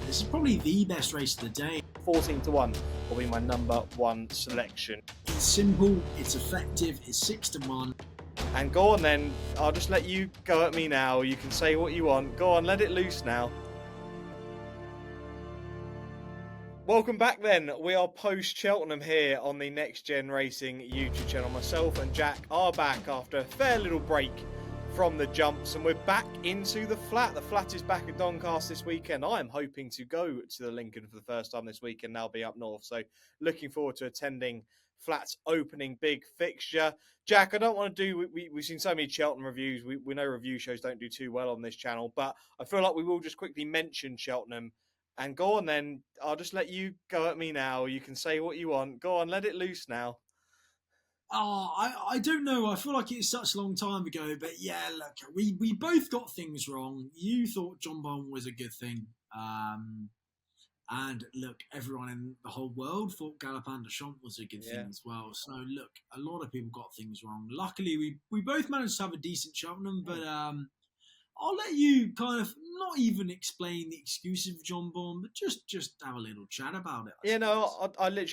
This is probably the best race of the day. 14 to 1 will be my number one selection. It's simple, it's effective, it's 6 to 1. And go on then, I'll just let you go at me now. You can say what you want. Go on, let it loose now. Welcome back then. We are post Cheltenham here on the Next Gen Racing YouTube channel. Myself and Jack are back after a fair little break from the jumps, and we're back into the flat. The flat is back at Doncaster this weekend. I am hoping to go to the Lincoln for the first time this weekend. I'll be up north, so looking forward to attending Flat's opening big fixture. Jack, I don't want to do, we've seen so many Cheltenham reviews. We know review shows don't do too well on this channel, but I feel like we will just quickly mention Cheltenham. And go on then, I'll just let you go at me now. You can say what you want. Go on, let it loose now. Oh, I don't know. I feel like it's such a long time ago, but yeah, look, we both got things wrong. You thought John Bond was a good thing. And look, everyone in the whole world thought Galopin de Champs was a good thing as well. So look, a lot of people got things wrong. Luckily, we both managed to have a decent Cheltenham, but I'll let you kind of not even explain the excuses of John Bond, but just have a little chat about it.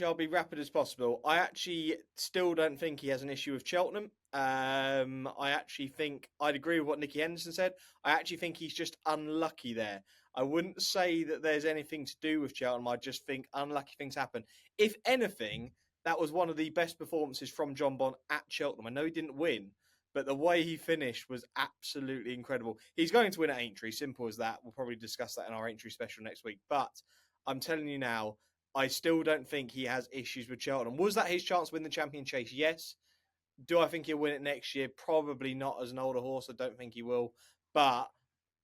I'll be rapid as possible. I actually still don't think he has an issue with Cheltenham. I actually think I'd agree with what Nicky Henderson said. I actually think he's just unlucky there. I wouldn't say that there's anything to do with Cheltenham. I just think unlucky things happen. If anything, that was one of the best performances from John Bond at Cheltenham. I know he didn't win, but the way he finished was absolutely incredible. He's going to win at Aintree, simple as that. We'll probably discuss that in our Aintree special next week. But I'm telling you now, I still don't think he has issues with Cheltenham. Was that his chance to win the Champion Chase? Yes. Do I think he'll win it next year? Probably not. As an older horse, I don't think he will. But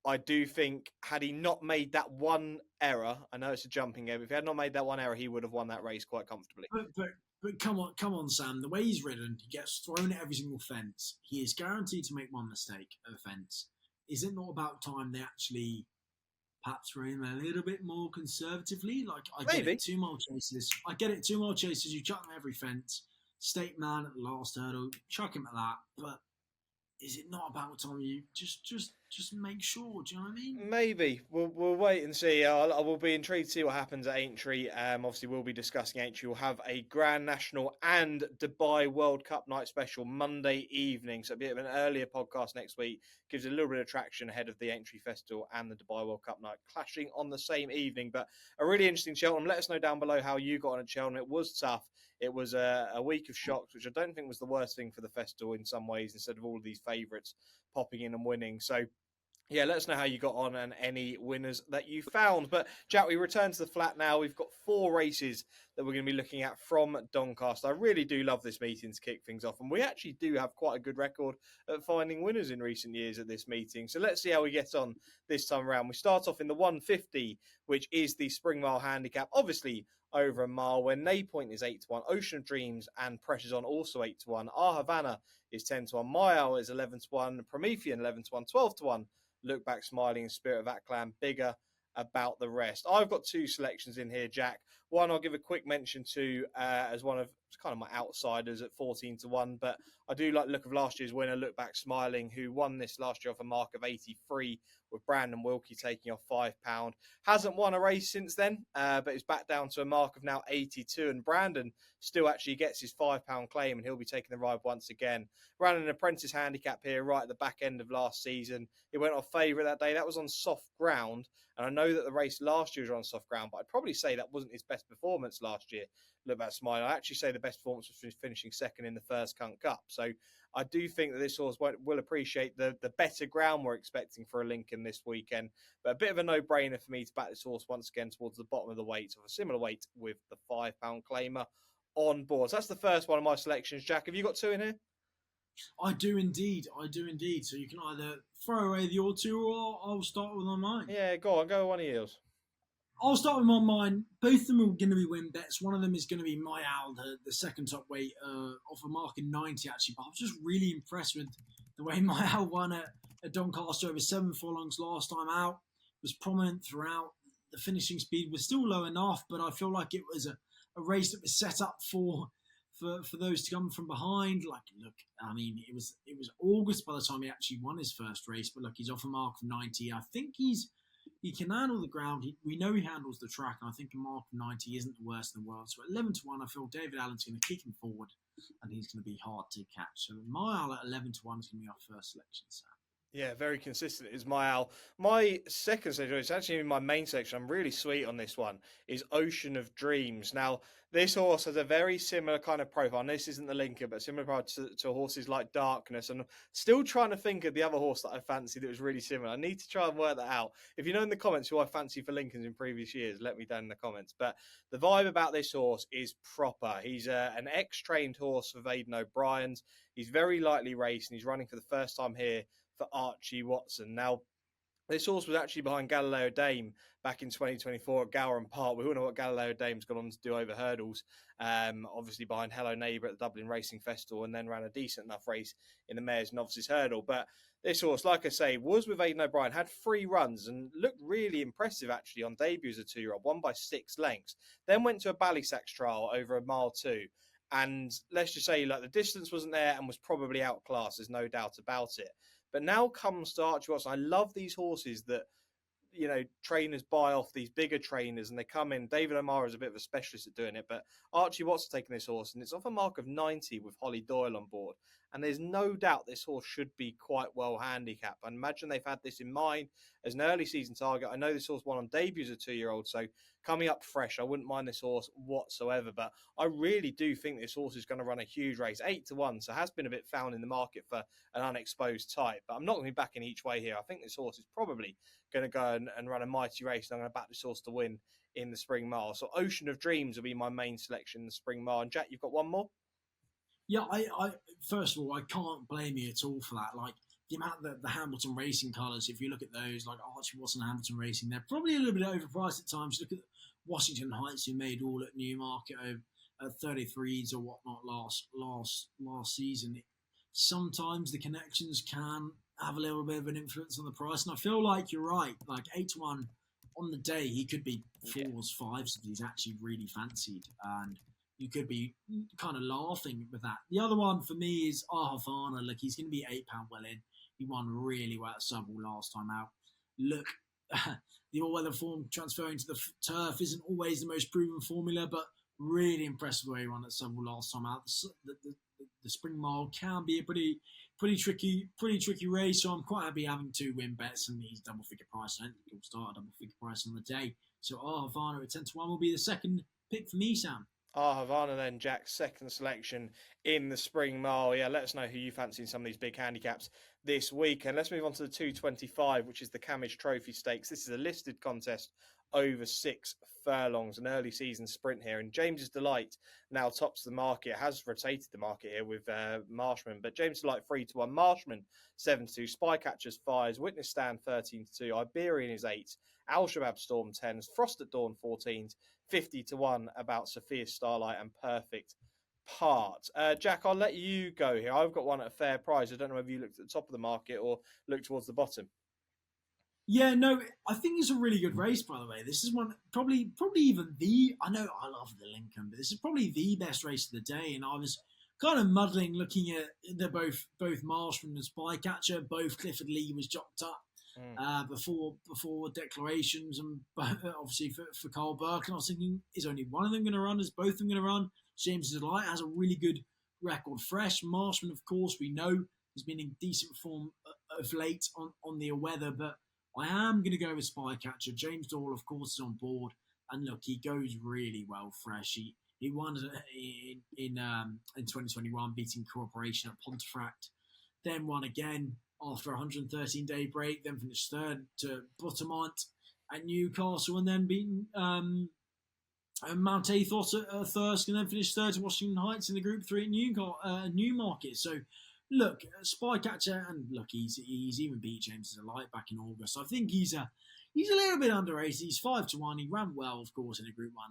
I do think had he not made that one error, I know it's a jumping game, if he had not made that one error, he would have won that race quite comfortably. But come on, Sam. The way he's ridden, he gets thrown at every single fence. He is guaranteed to make one mistake at a fence. Is it not about time they actually perhaps run him a little bit more conservatively? Like, I get it, 2 mile chases. You chuck him every fence. State man at the last hurdle, chuck him at that. But is it not about time you just make sure? Do you know what I mean? Maybe we'll wait and see. I will be intrigued to see what happens at Aintree. Obviously, we'll be discussing Aintree. We'll have a Grand National and Dubai World Cup night special Monday evening, so a bit of an earlier podcast next week. Gives a little bit of traction ahead of the Aintree Festival and the Dubai World Cup night clashing on the same evening. But a really interesting Cheltenham. Let us know down below how you got on at Cheltenham. It was tough. It was a week of shocks, which I don't think was the worst thing for the festival in some ways, instead of all of these favourites popping in and winning. So, yeah, let us know how you got on and any winners that you found. But, Jack, we return to the flat now. We've got 4 races that we're going to be looking at from Doncaster. I really do love this meeting to kick things off. And we actually do have quite a good record at finding winners in recent years at this meeting. So let's see how we get on this time around. We start off in the 150, which is the Spring Mile Handicap. Obviously, over a mile, where Naypoint is 8 to 1, Ocean of Dreams and Pressure's On also 8 to 1, Our Havana is 10 to 1, My Hour is 11 to 1, Promethean 11 to 1, 12 to 1, Look Back Smiling and Spirit of Aklan bigger about the rest. I've got 2 selections in here, Jack. One I'll give a quick mention to as one of kind of my outsiders at 14 to 1, but I do like the look of last year's winner, Look Back Smiling, who won this last year off a mark of 83 with Brandon Wilkie taking off £5. Hasn't won a race since then, but is back down to a mark of now 82, and Brandon still actually gets his £5 claim, and he'll be taking the ride once again. Ran an apprentice handicap here right at the back end of last season. He went off favourite that day. That was on soft ground, and I know that the race last year was on soft ground, but I'd probably say that wasn't his best performance last year. Look Back Smiling. I actually say the best performance was finishing second in the first Cunt Cup. So I do think that this horse will appreciate the better ground we're expecting for a Lincoln this weekend. But a bit of a no-brainer for me to back this horse once again towards the bottom of the weight, of a similar weight with the £5 claimer on board. So that's the first one of my selections. Jack, have you got 2 in here? I do indeed. So you can either throw away your 2 or I'll start with mine. Yeah, go on. Go with one of yours. I'll start with mine. Both of them are going to be win bets. One of them is going to be My Owl, the second top weight, off a mark in 90 actually. But I was just really impressed with the way My Owl won at Doncaster over 7 furlongs last time out. Was prominent throughout. The finishing speed was still low enough, but I feel like it was a race that was set up for those to come from behind. Like, look, I mean, it was August by the time he actually won his first race. But look, he's off a mark of 90. I think he's He can handle the ground. We know he handles the track, and I think a mark of 90 isn't the worst in the world. So at 11-1, I feel David Allen's going to kick him forward, and he's going to be hard to catch. So Mile at 11-1 is going to be our first selection, Sam. Yeah, very consistent is my owl. My second selection, it's actually in my main section. I'm really sweet on this one, is Ocean of Dreams. Now, this horse has a very similar kind of profile. And this isn't the Lincoln, but similar profile to horses like Darkness. And I'm still trying to think of the other horse that I fancy that was really similar. I need to try and work that out. If you know in the comments who I fancy for Lincolns in previous years, let me down in the comments. But the vibe about this horse is proper. He's an ex-trained horse for Aidan O'Brien's. He's very lightly raced, and he's running for the first time here for Archie Watson. Now, this horse was actually behind Galileo Dame back in 2024 at Gowran Park. We all know what Galileo Dame's gone on to do over hurdles. Obviously behind Hello Neighbour at the Dublin Racing Festival, and then ran a decent enough race in the Mares Novices Hurdle. But this horse, like I say, was with Aidan O'Brien, had 3 runs and looked really impressive actually on debut as a 2-year-old, won by 6 lengths. Then went to a Ballysax trial over a mile 2. And let's just say, like, the distance wasn't there and was probably outclassed. There's no doubt about it. But now comes to Archie Watson. I love these horses that, you know, trainers buy off these bigger trainers and they come in. David O'Mara is a bit of a specialist at doing it, but Archie Watson taking this horse, and it's off a mark of 90 with Holly Doyle on board. And there's no doubt this horse should be quite well handicapped. I imagine they've had this in mind as an early season target. I know this horse won on debut as a 2-year-old, so coming up fresh, I wouldn't mind this horse whatsoever. But I really do think this horse is going to run a huge race, 8-1. So has been a bit found in the market for an unexposed type. But I'm not going to be backing each way here. I think this horse is probably going to go and run a mighty race, and I'm going to back this horse to win in the Spring Mile. So Ocean of Dreams will be my main selection in the Spring Mile. And Jack, you've got one more? Yeah, I first of all, I can't blame you at all for that. Like, the amount that the Hamilton Racing colours, if you look at those, like Archie Watson, Hamilton Racing, they're probably a little bit overpriced at times. Look at Washington Heights, who made all at Newmarket at 33s or whatnot last season. Sometimes the connections can have a little bit of an influence on the price, and I feel like you're right. Like 8-1 on the day, he could be 4s, 5s if he's actually really fancied, and you could be kind of laughing with that. The other one for me is Havana. Look, he's going to be £8 well in. He won really well at Southall last time out. Look, the all-weather form transferring to the turf isn't always the most proven formula, but really impressive the way he won at Southall last time out. The Spring Mile can be a pretty tricky race, so I'm quite happy having 2 win bets, and he's double-figure price. I don't think he'll start a double-figure price on the day. So Havana at 10-1 will be the second pick for me, Sam. Havana then, Jack's second selection in the Spring Mile. Yeah, let us know who you fancy in some of these big handicaps this week. And let's move on to the 225, which is the Cammidge Trophy Stakes. This is a listed contest over 6 furlongs, an early season sprint here. And James's Delight now tops the market, has rotated the market here with Marshman. But James Delight 3-1, Marshman 7-2, Spycatchers 5s, Witness Stand 13-2, Iberian is 8, Al Shabab Storm 10s, Frost at Dawn 14s, 50-1 about Sophia Starlight and Perfect Part. Jack, I'll let you go here. I've got one at a fair price. I don't know whether you looked at the top of the market or looked towards the bottom. Yeah, no, I think it's a really good race, by the way. This is one, probably even I know I love the Lincoln, but this is probably the best race of the day. And I was kind of muddling looking at they're both Marshman and Spycatcher. Both Clifford Lee was jocked up before declarations, and obviously for Carl Burke. And I was thinking, is only one of them going to run? Is both of them going to run? James Delight has a really good record fresh. Marshman, of course, we know has been in decent form of late on the weather, but I am going to go with Spycatcher. James Doyle, of course, is on board, and look, he goes really well fresh. He won in 2021, beating Cooperation at Pontefract, then won again after a 113-day break, then finished third to Buttermont at Newcastle, and then beaten Mount Athos at Thirsk, and then finished third to Washington Heights in the Group 3 at Newmarket. So, look, Spycatcher, and look, he's even beat James Delight back in August. I think he's a little bit underrated. He's 5-1. He ran well, of course, in a Group 1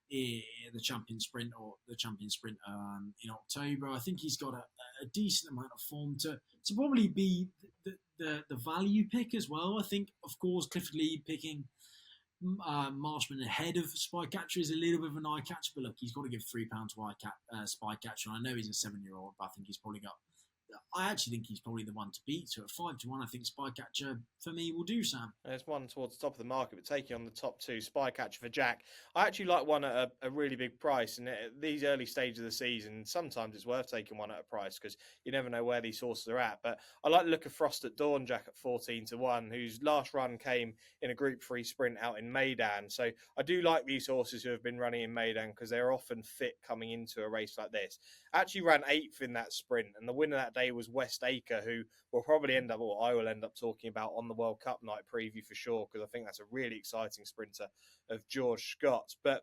the Champion Sprint in October. I think he's got a decent amount of form to probably be the value pick as well. I think, of course, Clifford Lee picking Marshman ahead of Spycatcher is a little bit of an eye catch, but look, he's got to give £3 to Spycatcher. I know he's a 7-year-old, but I think he's probably got I actually think he's probably the one to beat. So at 5-1, I think Spycatcher for me will do, Sam. There's one towards the top of the market, but taking on the top two, Spycatcher for Jack. I actually like one at a really big price. And at these early stages of the season, sometimes it's worth taking one at a price because you never know where these horses are at. But I like the look of Frost at Dawn, Jack, at 14-1, whose last run came in a Group 3 sprint out in Maidan. So I do like these horses who have been running in Maidan because they're often fit coming into a race like this. Actually ran 8th in that sprint, and the winner that day was West Acre, who will probably end up, or I will end up talking about on the World Cup night preview for sure, because I think that's a really exciting sprinter of George Scott. But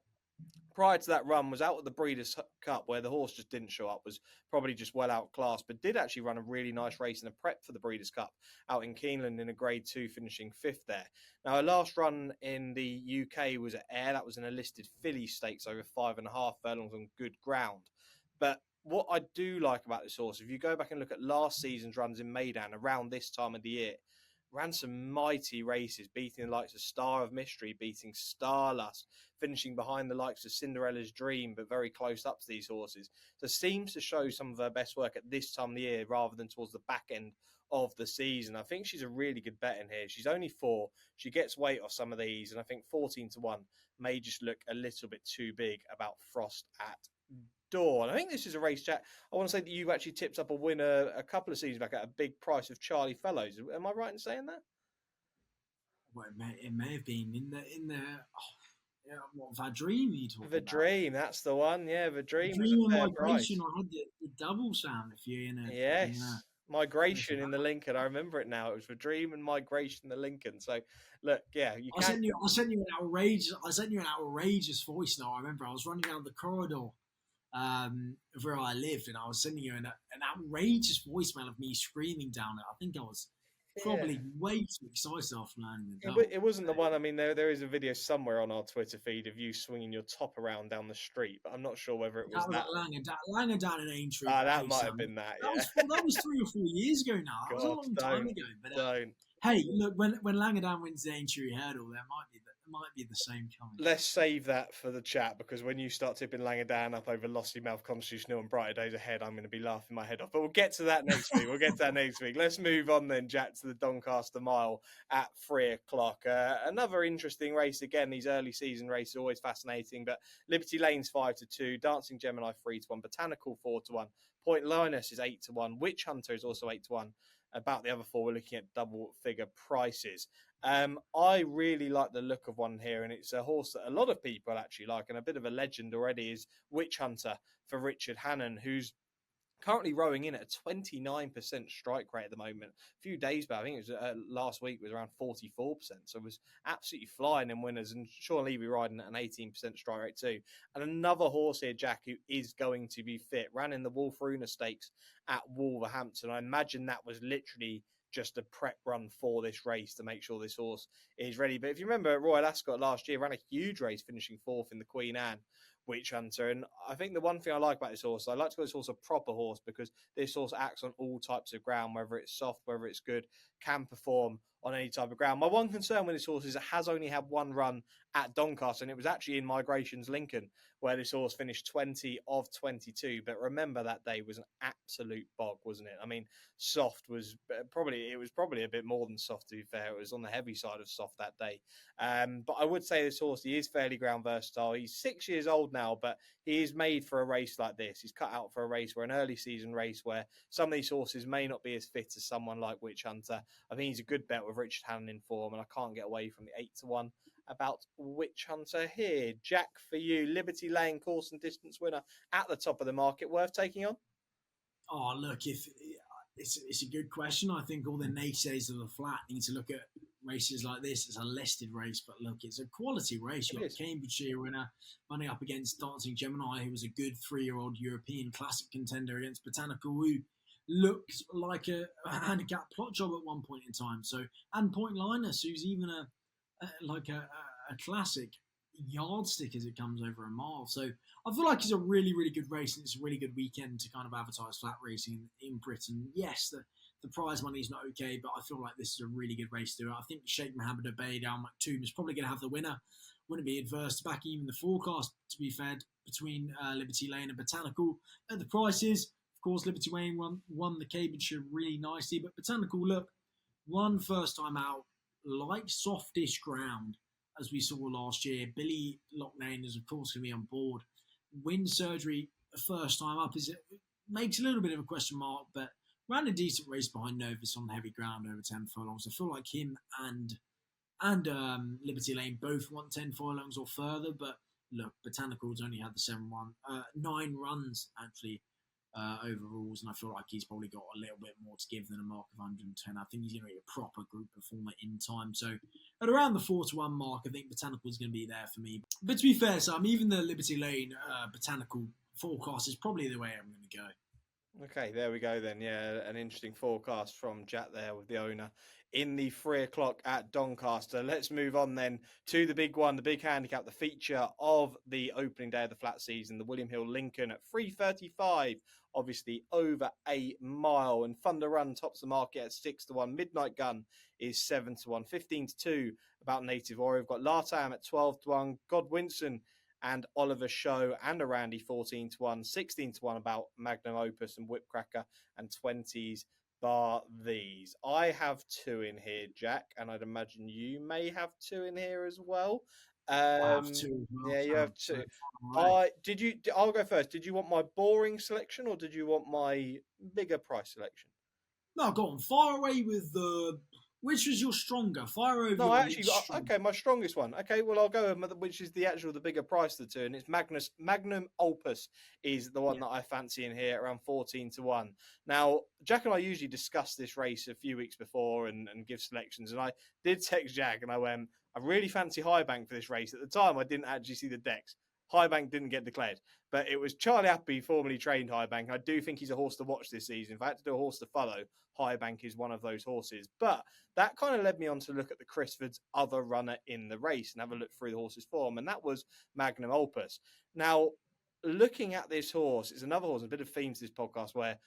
prior to that run was out at the Breeders' Cup, where the horse just didn't show up, was probably just well outclassed, but did actually run a really nice race in a prep for the Breeders' Cup out in Keeneland in a Grade 2, finishing 5th there. Now, her last run in the UK was at Ayr. That was in a listed filly stakes over 5.5 furlongs on good ground. But what I do like about this horse, if you go back and look at last season's runs in Maidan around this time of the year, ran some mighty races, beating the likes of Star of Mystery, beating Starlust, finishing behind the likes of Cinderella's Dream, but very close up to these horses. So seems to show some of her best work at this time of the year rather than towards the back end of the season. I think she's a really good bet in here. She's only 4. She gets weight off some of these, and I think 14-1 may just look a little bit too big about Frost at Dawn. I think this is a race, Jack. I want to say that you've actually tipped up a winner a couple of seasons back at a big price of Charlie Fellows. Am I right in saying that? Well, it may have been in the what Vadream you talking The about? Dream, that's the one. Yeah, the Dream was Dream a and fair Migration. price. I had the double, Sam. If you're in a Yes. Migration in the Lincoln. I remember it now. It was for Dream and Migration in the Lincoln. So look, yeah, you I can. sent you an outrageous voice note. I remember I was running down the corridor of where I lived, and I was sending you an outrageous voicemail of me screaming down it. I think I was Yeah. probably way too excited after learning the double. It wasn't the one. I mean, there is a video somewhere on our Twitter feed of you swinging your top around down the street, but I'm not sure whether it was That was that. at Langer down in Aintree. Ah, that Hey, might have Sam, been that. that was 3 or 4 years ago now. That was a God, long time ago. But don't. hey, look, when Langerdown wins the Aintree hurdle, there might be the same coming. Let's save that for the chat, because when you start tipping Langer down up over Lossy Mouth, Constitutional and Brighter Days Ahead, I'm going to be laughing my head off. But we'll get to that next week. Let's move on then, Jack, to the Doncaster Mile at 3:00. Another interesting race. Again, these early season races are always fascinating. But Liberty Lane's 5-2, Dancing Gemini 3-1, Botanical 4-1, Point Linus is 8-1, Witch Hunter is also 8-1. About the other 4, we're looking at double figure prices. I really like the look of one here, and it's a horse that a lot of people actually like, and a bit of a legend already is Witch Hunter for Richard Hannon, who's currently rowing in at a 29% strike rate at the moment. A few days back, I think it was last week, was around 44%. So it was absolutely flying in winners. And Sean Levy riding at an 18% strike rate too. And another horse here, Jack, who is going to be fit, ran in the Wolfruna Stakes at Wolverhampton. I imagine that was literally just a prep run for this race to make sure this horse is ready. But if you remember, Royal Ascot last year ran a huge race, finishing 4th in the Queen Anne Witch Hunter. And I think the one thing I like about this horse, I like to call this horse a proper horse, because this horse acts on all types of ground, whether it's soft, whether it's good, can perform on any type of ground. My one concern with this horse is it has only had one run at Doncaster, and it was actually in Migrations Lincoln, where this horse finished 20 of 22. But remember, that day was an absolute bog, wasn't it? I mean, soft was probably a bit more than soft, to be fair. It was on the heavy side of soft that day. But I would say this horse, he is fairly ground versatile. He's 6 years old now, but he is made for a race like this. He's cut out for a race where an early season race where some of these horses may not be as fit as someone like Witch Hunter. I think he's a good bet with Richard Hannon in form, and I can't get away from the 8-1 about Witch Hunter here. Jack, for you, Liberty Lane course and distance winner at the top of the market, worth taking on? Oh, look, if it's a good question. I think all the naysayers of the flat need to look at races like this. It's a listed race, but look, it's a quality race. You've got Cambridgeshire winner running up against Dancing Gemini, who was a good 3-year-old European classic contender against Botanical, who looked like a handicap plot job at one point in time. So, and Point Linus, who's even a classic yardstick as it comes over a mile. So I feel like it's a really, really good race, and it's a really good weekend to kind of advertise flat racing in Britain. Yes, the prize money is not okay, but I feel like this is a really good race to do it. I think Sheikh Mohammed Obeid Al Maktoum is probably going to have the winner. Wouldn't be adverse to backing even the forecast, to be fair, between Liberty Lane and Botanical. At the prices, course, Liberty Wayne won the Cammidge really nicely, but Botanical, look, won first time out, like softish ground, as we saw last year. Billy Loughnane is, of course, going to be on board. Wind Surgery, first time up, makes a little bit of a question mark, but ran a decent race behind Novus on heavy ground over 10 furlongs. I feel like him and Liberty Lane both want 10 furlongs or further, but look, Botanical's only had the 9 runs actually overalls, and I feel like he's probably got a little bit more to give than a mark of 110. I think he's going to be a proper group performer in time. So at around the 4-1 mark, I think Botanical is going to be there for me. But to be fair, Sam, even the Liberty Lane Botanical forecast is probably the way I'm going to go. Okay, there we go then. Yeah, an interesting forecast from Jack there with the owner in the 3 o'clock at Doncaster. Let's move on then to the big one, the big handicap, the feature of the opening day of the flat season, the William Hill Lincoln at 3:35, obviously over a mile. And Thunder Run tops the market at 6-1. Midnight Gun is 7-1. 15-2 about Native Warrior. We've got Latam at 12-1. Godwinson and Oliver Show and a Randy 14-1, 16-1 about Magnum Opus and Whipcracker, and 20s bar these. I have 2 in here, Jack, and I'd imagine you may have 2 in here as well. I have 2 as well. Yeah, you have 2. I'll go first. Did you want my boring selection or did you want my bigger price selection? No, go on. Fire away with the... Which was your stronger? Fire over. No, actually, okay, my strongest one. Okay, well, I'll go with which is the bigger price of the 2, and it's Magnum Opus is the one that I fancy in here, around 14-1. Now, Jack and I usually discuss this race a few weeks before and give selections, and I did text Jack and I went, I really fancy Highbank for this race. At the time, I didn't actually see the decks. Highbank didn't get declared, but it was Charlie Appy, formerly trained Highbank. I do think he's a horse to watch this season. If I had to do a horse to follow, Highbank is one of those horses. But that kind of led me on to look at the Crisford's other runner in the race and have a look through the horse's form, and that was Magnum Opus. Now, looking at this horse, it's another horse, a bit of theme to this podcast where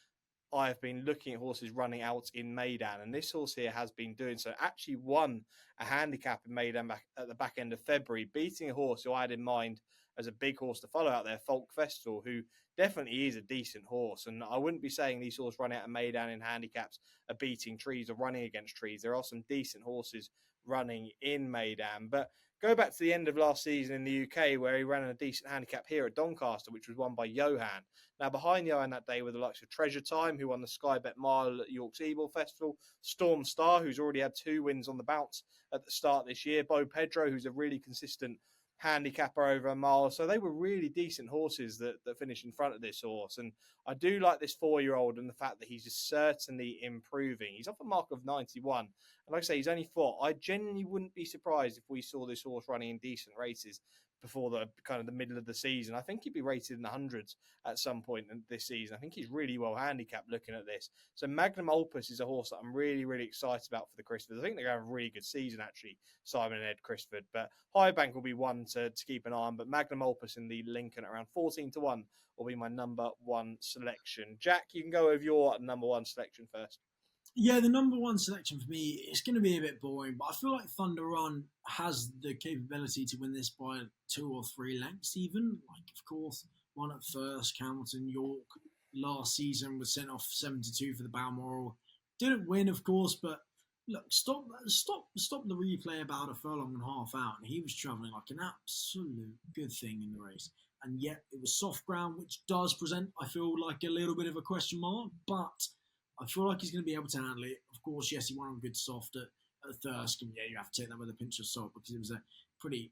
I have been looking at horses running out in Meydan, and this horse here has been doing so. Actually won a handicap in Meydan at the back end of February, beating a horse who I had in mind as a big horse to follow out there, Folk Festival, who definitely is a decent horse. And I wouldn't be saying these horses running out of Meydan in handicaps are beating trees or running against trees. There are some decent horses running in Meydan. But go back to the end of last season in the UK where he ran a decent handicap here at Doncaster, which was won by Johan. Now, behind Johan that day were the likes of Treasure Time, who won the Sky Bet Mile at York's Ebor Festival, Storm Star, who's already had 2 wins on the bounce at the start this year, Bo Pedro, who's a really consistent handicapper over a mile. So they were really decent horses that finished in front of this horse. And I do like this 4-year-old and the fact that he's just certainly improving. He's off a mark of 91. And like I say, he's only 4. I genuinely wouldn't be surprised if we saw this horse running in decent races before the kind of the middle of the season. I think he'd be rated in the hundreds at some point in this season. I think he's really well handicapped looking at this. So Magnum Opus is a horse that I'm really, really excited about for the Crisfords. I think they're going to have a really good season, actually, Simon and Ed Crisford. But Highbank will be one to keep an eye on. But Magnum Opus in the Lincoln at around 14-1 will be my number 1 selection. Jack, you can go over your number 1 selection first. Yeah, the number 1 selection for me, it's going to be a bit boring, but I feel like Thunder Run has the capability to win this by 2 or 3 lengths even. Like, of course, won at first, Hamilton, York. Last season was sent off 7-2 for the Balmoral. Didn't win, of course, but look, stop the replay about a furlong and a half out, and he was travelling like an absolute good thing in the race. And yet it was soft ground, which does present, I feel like, a little bit of a question mark, but I feel like he's going to be able to handle it. Of course, yes, he won on good soft at Thirsk, and yeah, you have to take that with a pinch of salt because it was a pretty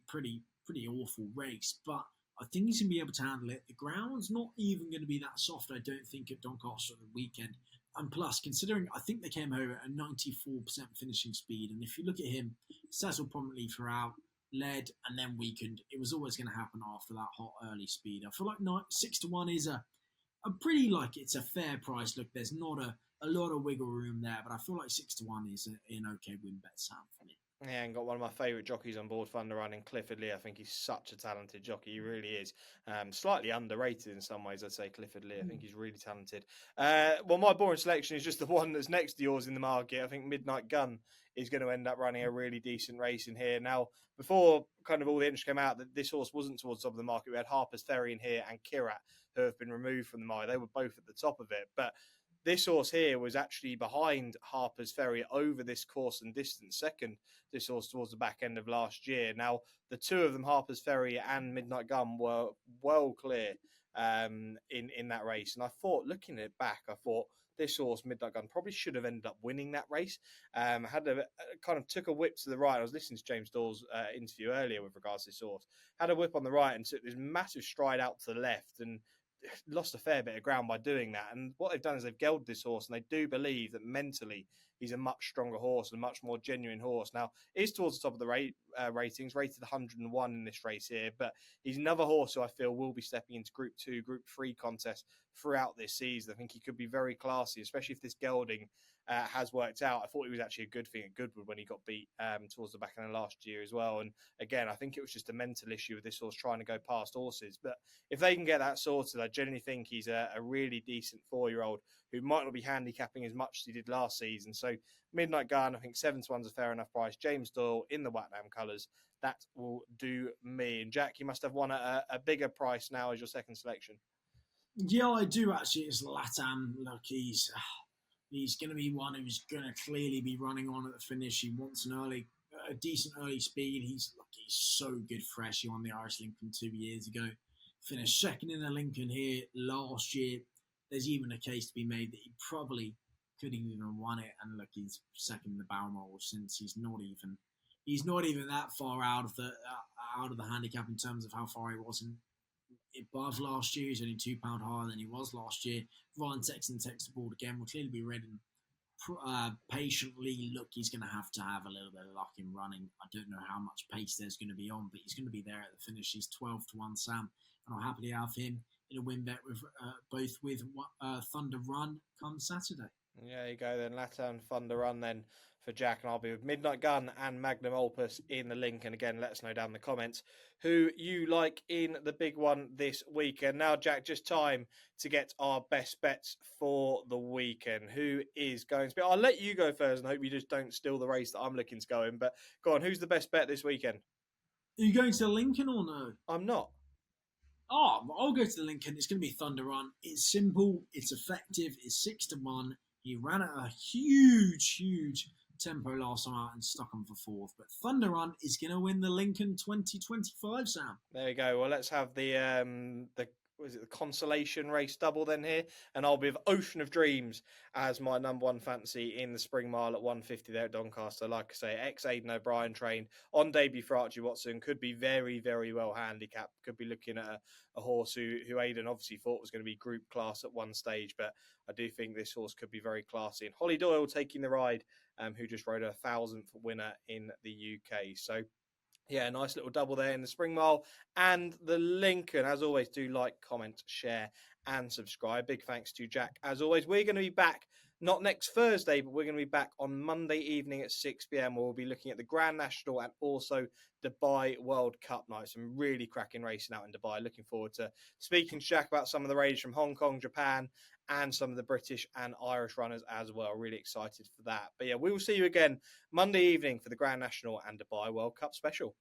awful race. But I think he's going to be able to handle it. The ground's not even going to be that soft, I don't think, at Doncaster at the weekend. And plus, considering I think they came home at a 94% finishing speed, and if you look at him, settled prominently throughout, led, and then weakened. It was always going to happen after that hot early speed. I feel like 6-1 is a pretty, like, it's a fair price. Look, there's not a lot of wiggle room there, but I feel like 6-1 is an okay win bet, Sam, for me. Yeah, and got one of my favourite jockeys on board Thunder Run in Clifford Lee. I think he's such a talented jockey. He really is. Slightly underrated in some ways, I'd say, Clifford Lee. I think he's really talented. Well, my boring selection is just the one that's next to yours in the market. I think Midnight Gun is going to end up running a really decent race in here. Now, before kind of all the interest came out that this horse wasn't towards the top of the market, we had Harper's Ferry in here and Kirat, who have been removed from the market. They were both at the top of it. But this horse here was actually behind Harper's Ferry over this course and distance, second this horse towards the back end of last year. Now, the two of them, Harper's Ferry and Midnight Gun, were well clear in that race. And I thought, looking at it back, I thought this horse, Midnight Gun, probably should have ended up winning that race. Had a kind of took a whip to the right. I was listening to James Dawes' interview earlier with regards to this horse. Had a whip on the right and took this massive stride out to the left and lost a fair bit of ground by doing that. And what they've done is they've gelded this horse, and they do believe that mentally he's a much stronger horse and a much more genuine horse. Now, he's towards the top of the ratings, rated 101 in this race here, but he's another horse who I feel will be stepping into Group 2, Group 3 contests throughout this season. I think he could be very classy, especially if this gelding has worked out. I thought it was actually a good thing at Goodwood when he got beat towards the back end of last year as well. And again, I think it was just a mental issue with this horse trying to go past horses. But if they can get that sorted, I genuinely think he's a really decent 4-year-old who might not be handicapping as much as he did last season. So Midnight Gun, I think 7-1's a fair enough price. James Doyle in the Watnam colours, that will do me. And Jack, you must have won a bigger price now as your second selection. Yeah, I do actually. It's Latam. Look, he's going to be one who's going to clearly be running on at the finish. He wants a decent early speed. He's so good fresh. He won the Irish Lincoln 2 years ago. Finished second in the Lincoln here last year. There's even a case to be made that he probably could have even won it. And look, he's second in the Balmoral since he's not even that far out of the handicap in terms of how far he was above last year. He's only £2 higher than he was last year. Ryan Texan takes the board again. Will clearly be ridden patiently. Look, he's going to have a little bit of luck in running. I don't know how much pace there's going to be on, but he's going to be there at the finish. He's 12-1 Sam, and I'll happily have him in a win bet with both with Thunder Run come Saturday. Yeah, there you go then. Latam Thunder Run then for Jack, and I'll be with Midnight Gun and Magnum Opus in the link. And again, let us know down in the comments who you like in the big one this weekend. Now, Jack, just time to get our best bets for the weekend. Who is going to be? I'll let you go first, and I hope you just don't steal the race that I'm looking to go in. But go on, who's the best bet this weekend? Are you going to Lincoln or no? I'm not. Oh, I'll go to the Lincoln. It's going to be Thunder Run. It's simple. It's effective. It's 6-1. He ran at a huge tempo last time out and stuck him for fourth. But Thunder Run is going to win the Lincoln 2025, Sam. There you go. Well, let's have the consolation race double then here, and I'll be with Ocean of Dreams as my number one fantasy in the Spring Mile at 150 there at Doncaster. Like I say, ex-Aidan O'Brien trained on debut for Archie Watson, could be very, very well handicapped. Could be looking at a horse who Aidan obviously thought was going to be group class at one stage, but I do think this horse could be very classy. And Holly Doyle taking the ride, who just rode a 1,000th winner in the UK. So yeah, nice little double there in the Spring Mile and the Lincoln. As always, do like, comment, share, and subscribe. Big thanks to Jack. As always, we're going to be back, not next Thursday, but we're going to be back on Monday evening at 6 p.m. where we'll be looking at the Grand National and also Dubai World Cup night. Some really cracking racing out in Dubai. Looking forward to speaking to Jack about some of the races from Hong Kong, Japan, and some of the British and Irish runners as well. Really excited for that. But yeah, we will see you again Monday evening for the Grand National and Dubai World Cup special.